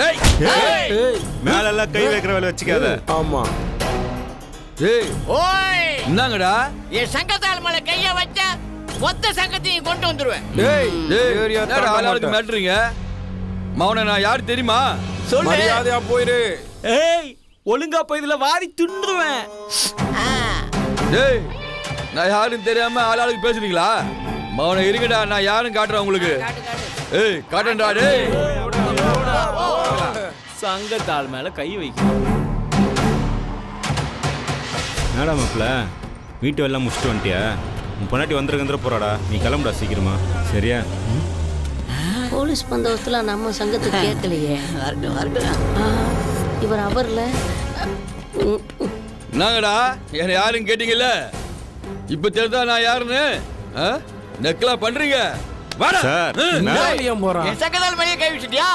ஏய் ஏய் மேல எல்லாம் கை வைக்கிற வேலை வச்சுக்காத. ஆமா. ஏய் ஓய், என்னங்கடா? என் சங்கத்தால் மேல கைய வச்ச மொத்த சங்கத்தையும் கொண்டு வந்துருவேன். ஏய் ஏய் ஏரியா என்னடா ஆளாளுக்கு மாட்டறீங்க? மௌன நான் யார் தெரியுமா? சொல்லு. மரியாதையா போயிரு. ஏய் ஒழுங்கா போய் இதுல வாரி தின்றுவேன். ஆ, டேய் நான் யாருன்னு தெரியாம ஆளாளுக்கு பேசுறீங்களா? மௌன இருங்கடா, நான் யாருன்னு காட்டுறேன் உங்களுக்கு. காட்டு, காட்டு. ஏய் காட்டுடா டேய். சங்கத்தால் மேல கை வைக்க. என்னடா மாப்பிள்ள, வீட்டு வேலை முடிச்சுட்டு வந்துட்டியா? உன் பொண்டாட்டி வந்துருக்கிற போறாடா, நீ கிளம்புடா சீக்கிரமா. சரியா? போலீஸ் பந்தோபத்துல நம்ம சங்கத்துக்கு கேட்கலையே. வரட்டும், வரட்டும். இவர் அவர்ல என்னங்கடா என்ன யாருன்னு கேட்டீங்கல்ல? இப்ப தெரிஞ்சா நான் யாருன்னு நெக்லா பண்றீங்க? வாடா. சார், ம். மேல போறான். என் சங்கத்தால் மேலே கை வச்சுட்டியா?